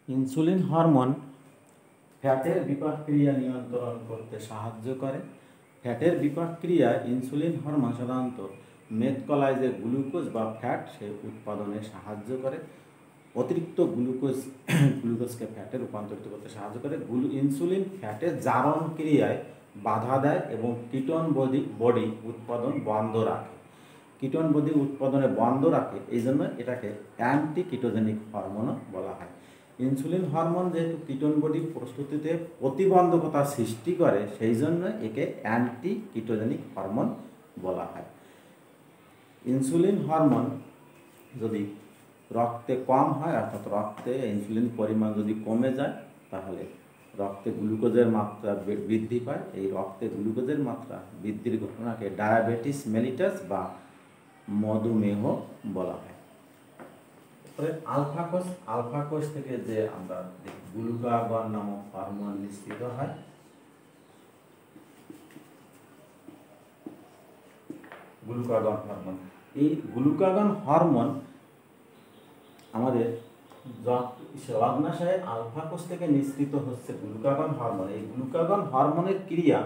Insulin hormone ফ্যাটের বিপাক ক্রিয়া নিয়ন্ত্রণ করতে সাহায্য করে। ফ্যাটের বিপাক ক্রিয়া ইনসুলিন হরমোন সাধারণত মেদকলায় গ্লুকোজ বা ফ্যাট সে উৎপাদনে সাহায্য করে। অতিরিক্ত গ্লুকোজকে ফ্যাটে রূপান্তরিত করতে সাহায্য করে। ইনসুলিন ফ্যাটের জারণ ক্রিয়ায় বাধা দেয় এবং কিটোন বডি উৎপাদন বন্ধ রাখে। কিটোন বডি উৎপাদনে বন্ধ রাখে, এই জন্য এটাকে অ্যান্টি কিটোজেনিক হরমোনও বলা হয়। ইনসুলিন হরমোন যেহেতু কিটোন বডি প্রস্তুতিতে প্রতিবন্ধকতা সৃষ্টি করে, সেই জন্য একে অ্যান্টি কিটোজেনিক হরমোন বলা হয়। ইনসুলিন হরমোন যদি রক্তে কম হয়, অর্থাৎ রক্তে ইনসুলিন পরিমাণ যদি কমে যায়, তাহলে রক্তে গ্লুকোজের মাত্রা বৃদ্ধি পায়। এই রক্তে গ্লুকোজের মাত্রা বৃদ্ধির ঘটনাকে ডায়াবেটিস মেলিটাস বা মধুমেহ বলা হয়। তারপরে আলফা কোষ থেকে যে আমরা গ্লুকাগন নামক হরমোন নিঃসৃত হয়। গ্লুকাগন হরমোন, এই গ্লুকাগন হরমোন আমাদের অগ্নাশয়ে আলফা কোষ থেকে নিঃসৃত হচ্ছে গ্লুকাগন হরমোন। এই গ্লুকাগন হরমোনের ক্রিয়া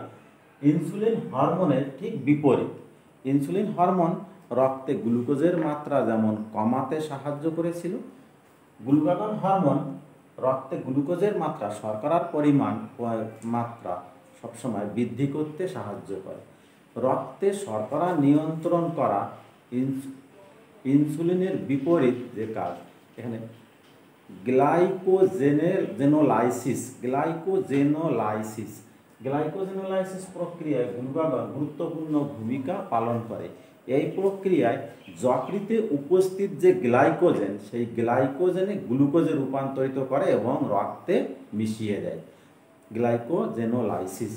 ইনসুলিন হরমোনের ঠিক বিপরীত। ইনসুলিন হরমোন রক্তে গ্লুকোজের মাত্রা যেমন কমাতে সাহায্য করেছিল, গ্লুকাগন হরমোন রক্তে গ্লুকোজের মাত্রা শর্করার মাত্রা সবসময় বৃদ্ধি করতে সাহায্য করে। রক্তে শর্করা নিয়ন্ত্রণ করা ইনসুলিনের বিপরীত যে কাজ। এখানে গ্লাইকোজেনোলাইসিস প্রক্রিয়ায় গ্লুকাগন গুরুত্বপূর্ণ ভূমিকা পালন করে। এই প্রক্রিয়ায় যকৃতে উপস্থিত যে গ্লাইকোজেন, সেই গ্লাইকোজেনে গ্লুকোজে রূপান্তরিত করে এবং রক্তে মিশিয়ে দেয়। Glycogenolysis.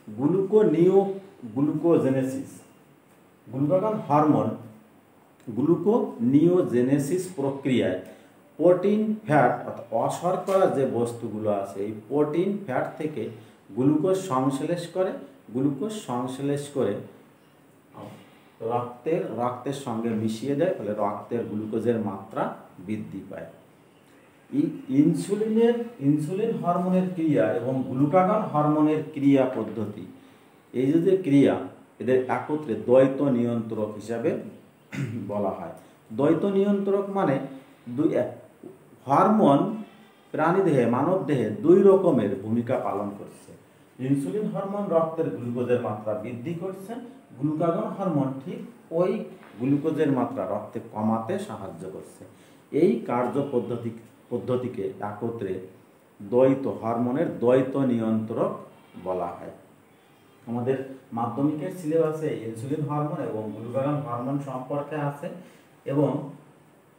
Gluconeogenesis. Glucagon hormone gluconeogenesis প্রক্রিয়ায় প্রোটিন, ফ্যাট অর্থাৎ অশর্করা যে বস্তুগুলো আছে, এই প্রোটিন, ফ্যাট থেকে গ্লুকোজ সংশ্লেষ করে রক্তের সঙ্গে মিশিয়ে দেয়, ফলে রক্তের গ্লুকোজের মাত্রা বৃদ্ধি পায়। ইনসুলিন হরমোনের ক্রিয়া এবং গ্লুকাগন হরমোনের ক্রিয়া পদ্ধতি, এই যে ক্রিয়া, এদের একত্রে দ্বৈত নিয়ন্ত্রক হিসাবে বলা হয়। দ্বৈত নিয়ন্ত্রক মানে হরমোন প্রাণীদেহে, মানবদেহে দুই রকমের ভূমিকা পালন করছে। ইনসুলিন হরমোন রক্তের গ্লুকোজের মাত্রা বৃদ্ধি করছে, গ্লুকাগন হরমোন ঠিক ওই গ্লুকোজের মাত্রা রক্তে কমাতে সাহায্য করছে। এই কার্য পদ্ধতিকে একত্রে হরমোনের দ্বৈত নিয়ন্ত্রক বলা হয়। আমাদের মাধ্যমিকের সিলেবাসে ইনসুলিন হরমোন এবং গ্লুকাগন হরমোন সম্পর্কে আছে, এবং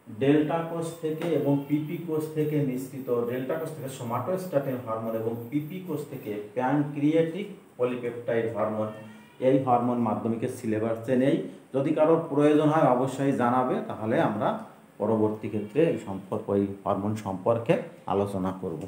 ডেল্টা কোষ থেকে এবং পিপি কোষ থেকে নিঃসৃত, ডেল্টা কোষ থেকে সোমাটোস্ট্যাটিন হরমোন এবং পিপি কোষ থেকে প্যানক্রিয়াটিক পলিপেপটাইড হরমোন, এই হরমোন মাধ্যমিকের সিলেবাসে নেই। যদি কারোর প্রয়োজন হয় অবশ্যই জানাবে, তাহলে আমরা পরবর্তী ক্ষেত্রে এই হরমোন সম্পর্কে আলোচনা করব।